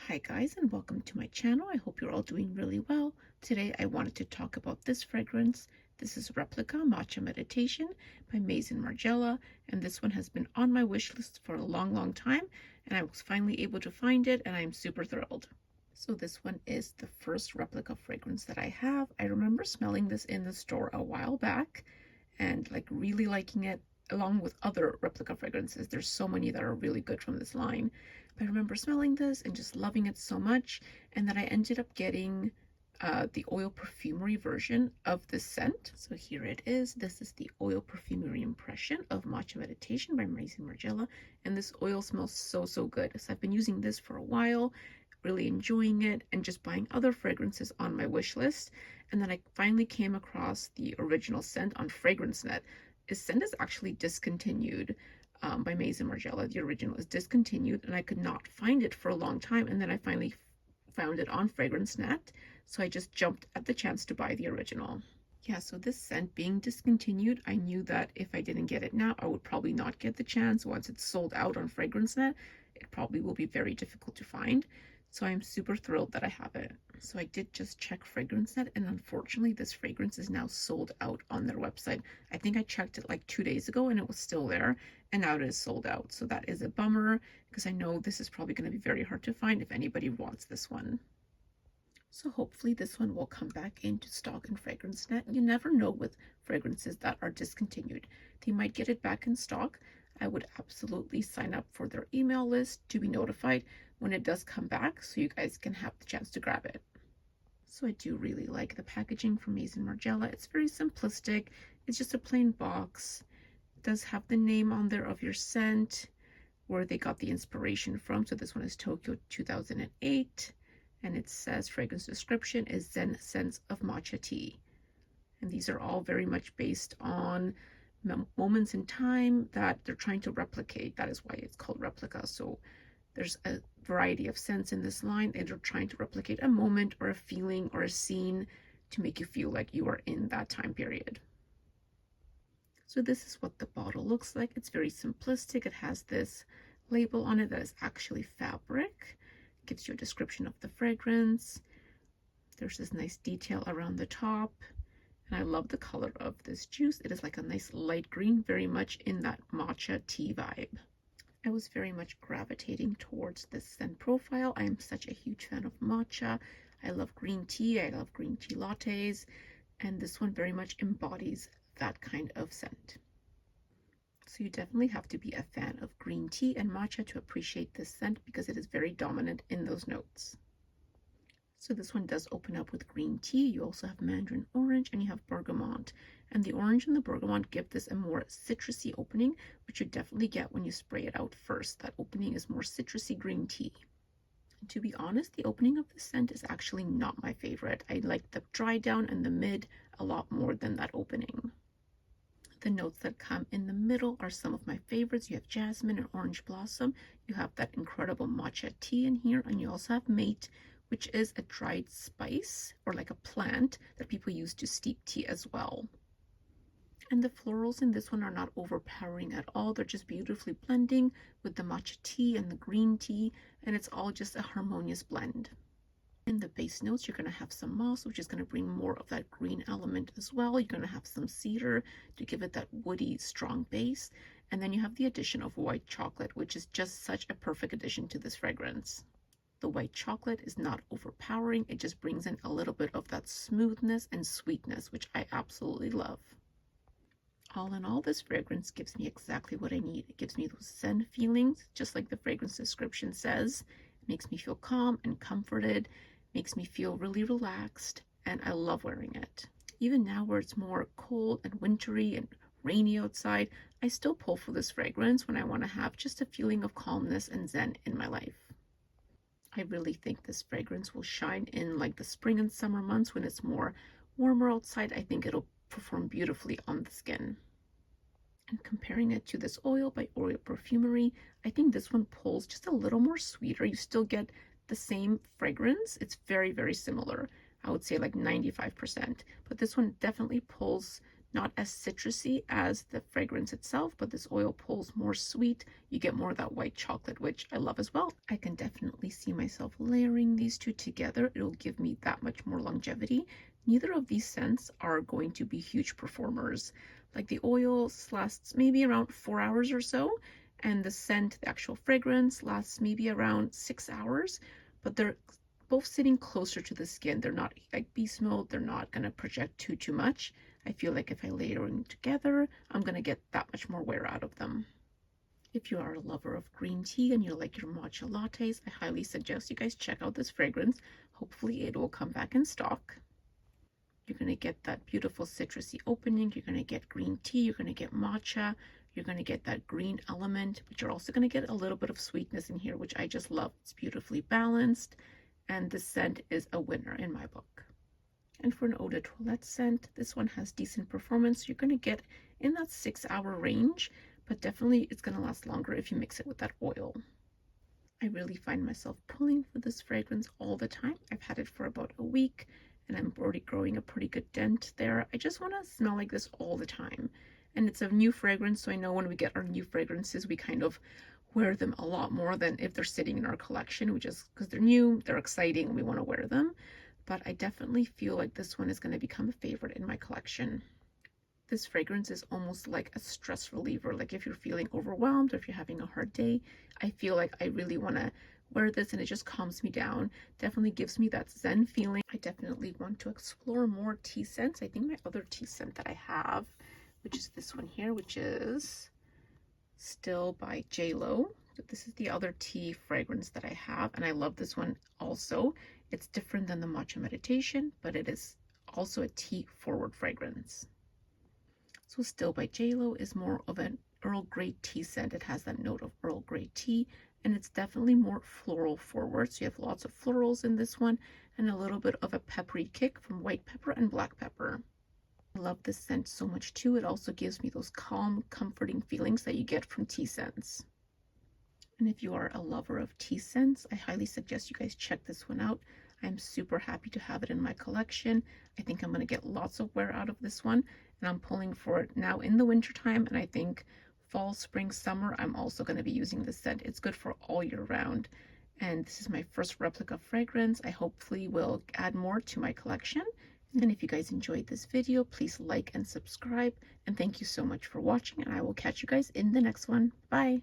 Hi guys, and welcome to my channel. I hope you're all doing really well. Today I wanted to talk about this fragrance. This is Replica Matcha Meditation by Maison Margiela, and this one has been on my wish list for a long time, and I was finally able to find it, and I'm super thrilled. So this one is the first replica fragrance that I have. I remember smelling this in the store a while back and really liking it along with other replica fragrances. There's so many that are really good from this line. But I remember smelling this and just loving it so much, and then I ended up getting the oil perfumery version of this scent. So here it is. This is the oil perfumery impression of Matcha Meditation by Maison Margiela, and this oil smells so good. So I've been using this for a while, really enjoying it, and just buying other fragrances on my wish list. And then I finally came across the original scent on FragranceNet. This scent is actually discontinued by Maison Margiela. The original is discontinued, and I could not find it for a long time, and then I finally found it on FragranceNet, so I just jumped at the chance to buy the original. Yeah, so this scent being discontinued, I knew that if I didn't get it now, I would probably not get the chance. Once it's sold out on FragranceNet, it probably will be very difficult to find. So I'm super thrilled that I have it. So I did just check FragranceNet, and unfortunately this fragrance is now sold out on their website. I think I checked it like 2 days ago and it was still there, and now it is sold out. So that is a bummer, because I know this is probably going to be very hard to find if anybody wants this one. So hopefully this one will come back into stock in FragranceNet. You never know with fragrances that are discontinued. They might get it back in stock. I would absolutely sign up for their email list to be notified when it does come back, so you guys can have the chance to grab it. So I do really like the packaging from Maison Margiela. It's very simplistic. It's just a plain box. It does have the name on there of your scent, where they got the inspiration from. So this one is Tokyo 2008. And it says fragrance description is Zen Scents of Matcha Tea. And these are all very much based on moments in time that they're trying to replicate. That is why it's called replica. So there's a variety of scents in this line, and they're trying to replicate a moment or a feeling or a scene to make you feel like you are in that time period. So this is what the bottle looks like. It's very simplistic. It has this label on it that is actually fabric. It gives you a description of the fragrance. There's this nice detail around the top. And I love the color of this juice. It is like a nice light green, very much in that matcha tea vibe. I was very much gravitating towards this scent profile. I am such a huge fan of matcha. I love green tea. I love green tea lattes. And this one very much embodies that kind of scent. So you definitely have to be a fan of green tea and matcha to appreciate this scent, because it is very dominant in those notes. So this one does open up with green tea. You also have mandarin orange, and you have bergamot. And the orange and the bergamot give this a more citrusy opening, which you definitely get when you spray it out first. That opening is more citrusy green tea. And to be honest, the opening of the scent is actually not my favorite. I like the dry down and the mid a lot more than that opening. The notes that come in the middle are some of my favorites. You have jasmine and orange blossom. You have that incredible matcha tea in here, and you also have mate, which is a dried spice or like a plant that people use to steep tea as well. And the florals in this one are not overpowering at all. They're just beautifully blending with the matcha tea and the green tea, and it's all just a harmonious blend. In the base notes, you're going to have some moss, which is going to bring more of that green element as well. You're going to have some cedar to give it that woody, strong base. And then you have the addition of white chocolate, which is just such a perfect addition to this fragrance. The white chocolate is not overpowering. It just brings in a little bit of that smoothness and sweetness, which I absolutely love. All in all, this fragrance gives me exactly what I need. It gives me those zen feelings, just like the fragrance description says. It makes me feel calm and comforted, makes me feel really relaxed, and I love wearing it. Even now where it's more cold and wintry and rainy outside, I still pull for this fragrance when I want to have just a feeling of calmness and zen in my life. I really think this fragrance will shine in like the spring and summer months when it's more warmer outside. I think it'll perform beautifully on the skin. And comparing it to this oil by Oil Perfumery, I think this one pulls just a little more sweeter. You still get the same fragrance. It's very similar. I would say like 95%, but this one definitely pulls not as citrusy as the fragrance itself, but this oil pulls more sweet. You get more of that white chocolate, which I love as well. I can definitely see myself layering these two together. It'll give me that much more longevity. Neither of these scents are going to be huge performers. Like the oil lasts maybe around 4 hours or so, and the scent, the actual fragrance, lasts maybe around 6 hours, but they're both sitting closer to the skin. They're not like beast mode. They're not going to project too much. I feel like if I layer them together, I'm going to get that much more wear out of them. If you are a lover of green tea and you like your matcha lattes, I highly suggest you guys check out this fragrance. Hopefully it will come back in stock. You're going to get that beautiful citrusy opening. You're going to get green tea. You're going to get matcha. You're going to get that green element, but you're also going to get a little bit of sweetness in here, which I just love. It's beautifully balanced, and this scent is a winner in my book. And for an eau de toilette scent, this one has decent performance. You're going to get in that 6-hour range, but definitely it's going to last longer if you mix it with that oil. I really find myself pulling for this fragrance all the time. I've had it for about a week, and I'm already growing a pretty good dent there. I just want to smell like this all the time. And it's a new fragrance, so I know when we get our new fragrances, we kind of wear them a lot more than if they're sitting in our collection. We just, because they're new, they're exciting, and we want to wear them. But I definitely feel like this one is going to become a favorite in my collection. This fragrance is almost like a stress reliever. Like if you're feeling overwhelmed or if you're having a hard day, I feel like I really want to wear this and it just calms me down. Definitely gives me that zen feeling. I definitely want to explore more tea scents. I think my other tea scent that I have, which is this one here, which is Still by JLo. So this is the other tea fragrance that I have, and I love this one also. It's different than the Matcha Meditation, but it is also a tea forward fragrance. So Still by JLo is more of an Earl Grey tea scent. It has that note of Earl Grey tea, and it's definitely more floral forward. So you have lots of florals in this one and a little bit of a peppery kick from white pepper and black pepper. I love this scent so much too. It also gives me those calm, comforting feelings that you get from tea scents. And if you are a lover of tea scents, I highly suggest you guys check this one out. I'm super happy to have it in my collection. I think I'm going to get lots of wear out of this one, and I'm pulling for it now in the winter time, and I think fall, spring, summer, I'm also going to be using this scent. It's good for all year round. And this is my first replica fragrance. I hopefully will add more to my collection. And if you guys enjoyed this video, please like and subscribe. And thank you so much for watching, and I will catch you guys in the next one. Bye.